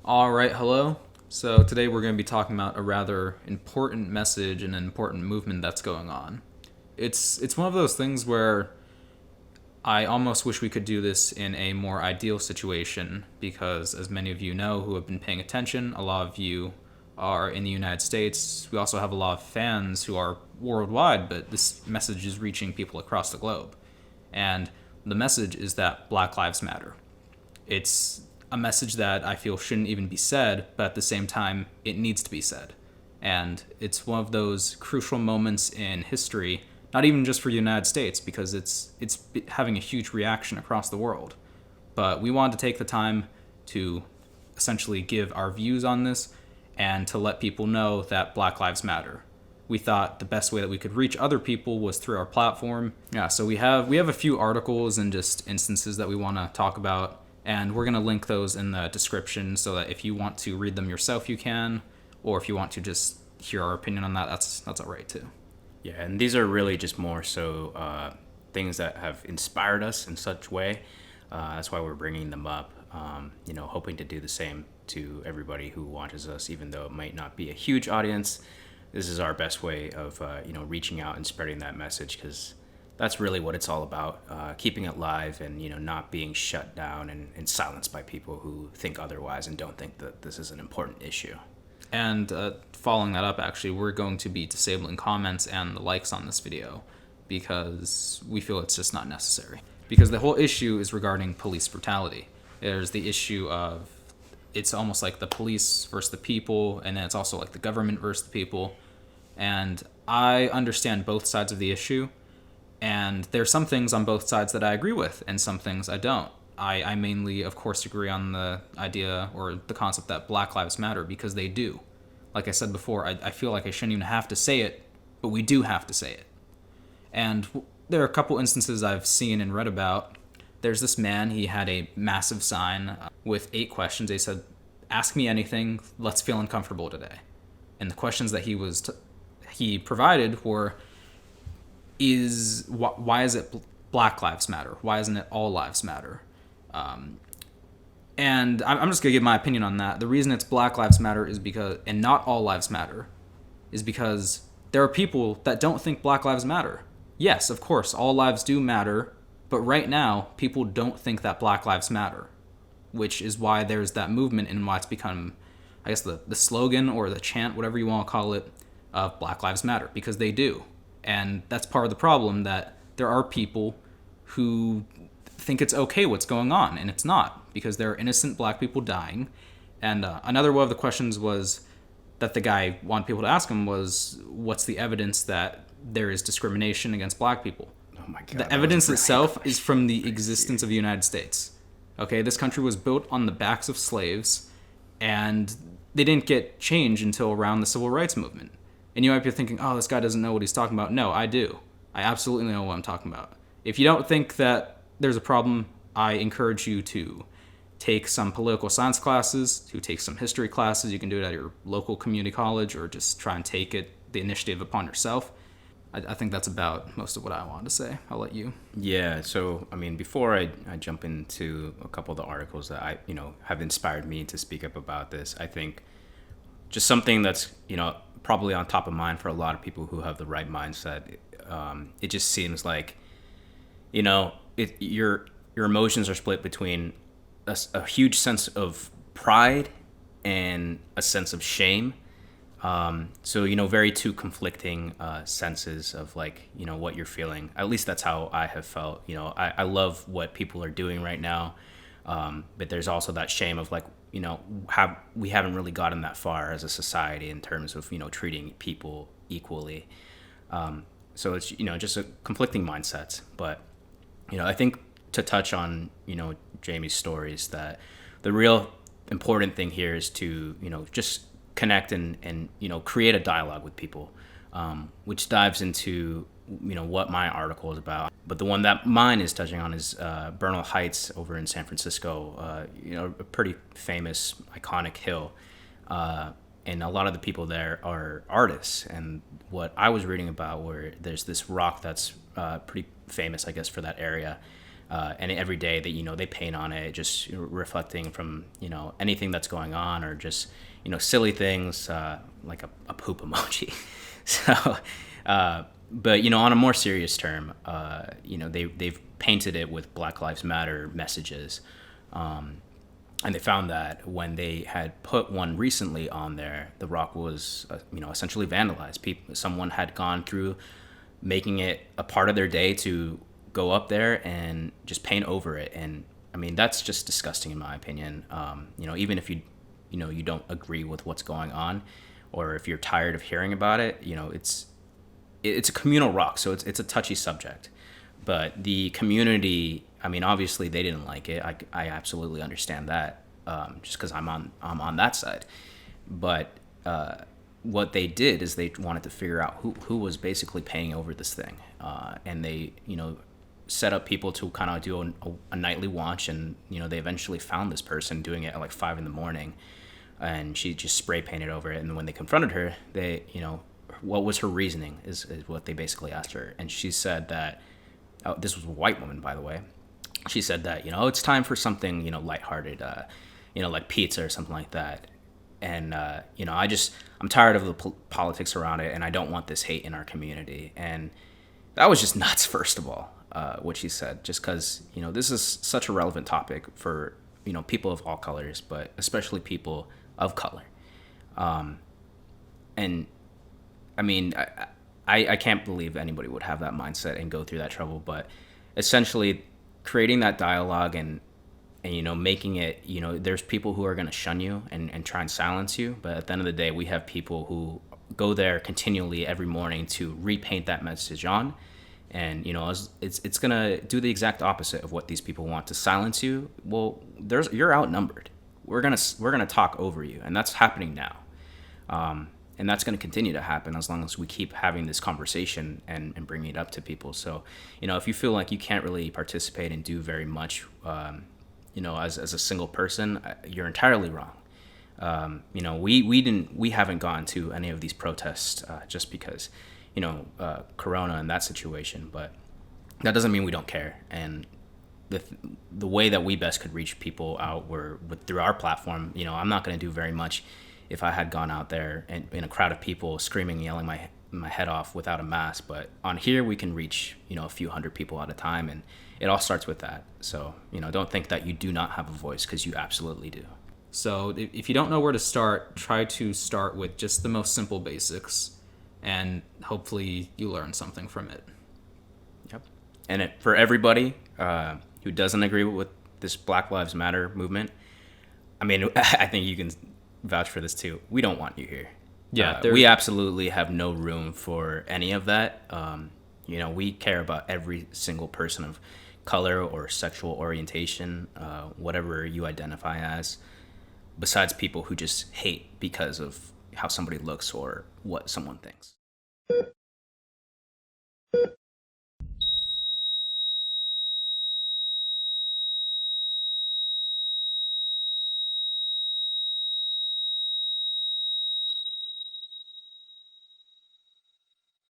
All right, hello. So today we're going to be talking about a rather important message and an important movement that's going on. It's one of those things where I almost wish we could do this in a more ideal situation because, as many of you know who have been paying attention, a lot of you are in the United States. We also have a lot of fans who are worldwide, but this message is reaching people across the globe. And the message is that Black Lives Matter. It's a message that I feel shouldn't even be said, but at the same time, it needs to be said. And it's one of those crucial moments in history, not even just for the United States, because it's having a huge reaction across the world. But we wanted to take the time to essentially give our views on this and to let people know that Black Lives Matter. We thought the best way that we could reach other people was through our platform. Yeah, so we have a few articles and just instances that we want to talk about, and we're going to link those in the description so that if you want to read them yourself, you can, or if you want to just hear our opinion on that, that's all right too. Yeah, and these are really just more so things that have inspired us in such way. That's why we're bringing them up. Hoping to do the same to everybody who watches us, even though it might not be a huge audience. This is our best way of reaching out and spreading that message, because that's really what it's all about, keeping it live and not being shut down and silenced by people who think otherwise and don't think that this is an important issue. And following that up, actually, we're going to be disabling comments and the likes on this video because we feel it's just not necessary. Because the whole issue is regarding police brutality. There's the issue of it's almost like the police versus the people, and then it's also like the government versus the people. And I understand both sides of the issue, and there's some things on both sides that I agree with, and some things I don't. I mainly, of course, agree on the idea or the concept that Black Lives Matter because they do. Like I said before, I feel like I shouldn't even have to say it, but we do have to say it. And there are a couple instances I've seen and read about. There's this man, he had a massive sign with 8 questions. They said, ask me anything, let's feel uncomfortable today. And the questions that he provided were, why is it Black Lives Matter? Why isn't it all lives matter? And I'm just going to give my opinion on that. The reason it's Black Lives Matter is because, and not all lives matter, is because there are people that don't think Black Lives matter. Yes, of course, all lives do matter, but right now, people don't think that Black Lives matter, which is why there's that movement and why it's become, I guess, the slogan or the chant, whatever you want to call it, of Black Lives Matter, because they do. And that's part of the problem, that there are people who think it's okay what's going on, and it's not, because there are innocent black people dying. And another one of the questions was that the guy wanted people to ask him was, what's the evidence that there is discrimination against black people? Oh my God. The evidence itself is from the existence of the United States. Okay, this country was built on the backs of slaves, and they didn't get change until around the Civil Rights Movement. And you might be thinking, oh, this guy doesn't know what he's talking about. No, I do. I absolutely know what I'm talking about. If you don't think that there's a problem, I encourage you to take some political science classes, to take some history classes. You can do it at your local community college, or just try and take the initiative upon yourself. I think that's about most of what I wanted to say. I'll let you. Yeah, so before I jump into a couple of the articles that I have inspired me to speak up about this, I think just something that's probably on top of mind for a lot of people who have the right mindset. It just seems like your emotions are split between a huge sense of pride and a sense of shame. So very two conflicting senses of what you're feeling. At least that's how I have felt. I love what people are doing right now, but there's also that shame of we haven't really gotten that far as a society in terms of treating people equally. So it's just a conflicting mindsets. But I think to touch on Jamie's stories, that the real important thing here is to just connect and create a dialogue with people, which dives into what my article is about. But the one that mine is touching on is Bernal Heights over in San Francisco, a pretty famous, iconic hill. And a lot of the people there are artists, and what I was reading about, where there's this rock that's pretty famous, I guess, for that area. And every day that, they paint on it, just reflecting from, anything that's going on, or just, silly things, like a poop emoji. So, but, on a more serious term, they've painted it with Black Lives Matter messages. And they found that when they had put one recently on there, the rock was, essentially vandalized. Someone had gone through making it a part of their day to go up there and just paint over it. And I mean, that's just disgusting in my opinion. Even if you don't agree with what's going on, or if you're tired of hearing about it, it's a communal rock, so it's a touchy subject. But the community, I mean, obviously they didn't like it. I absolutely understand that, just because I'm on that side. But what they did is they wanted to figure out who was basically paying over this thing, and they set up people to kind of do a nightly watch, and they eventually found this person doing it at like 5 a.m, and she just spray painted over it. And when they confronted her, they what was her reasoning is what they basically asked her, and she said that, this was a white woman, by the way. She said that, it's time for something, lighthearted, like pizza or something like that. And, I'm tired of the politics around it, and I don't want this hate in our community. And that was just nuts, first of all, what she said, just because, this is such a relevant topic for, people of all colors, but especially people of color. And I mean, I can't believe anybody would have that mindset and go through that trouble, but essentially creating that dialogue and making it, there's people who are going to shun you and try and silence you. But at the end of the day, we have people who go there continually every morning to repaint that message on. And, it's going to do the exact opposite of what these people want, to silence you. Well, you're outnumbered. We're going to talk over you. And that's happening now. And that's going to continue to happen as long as we keep having this conversation and bringing it up to people. So, if you feel like you can't really participate and do very much, as a single person, you're entirely wrong. We haven't gone to any of these protests just because, Corona and that situation, but that doesn't mean we don't care. And the way that we best could reach people out through our platform. I'm not going to do very much if I had gone out there and in a crowd of people screaming, yelling my head off without a mask. But on here, we can reach, a few hundred people at a time, and it all starts with that. So, don't think that you do not have a voice, because you absolutely do. So if you don't know where to start, try to start with just the most simple basics, and hopefully you learn something from it. Yep. And for everybody who doesn't agree with this Black Lives Matter movement, I mean, I think you can vouch for this too. We don't want you here. Yeah, we absolutely have no room for any of that. We care about every single person of color or sexual orientation, whatever you identify as, besides people who just hate because of how somebody looks or what someone thinks.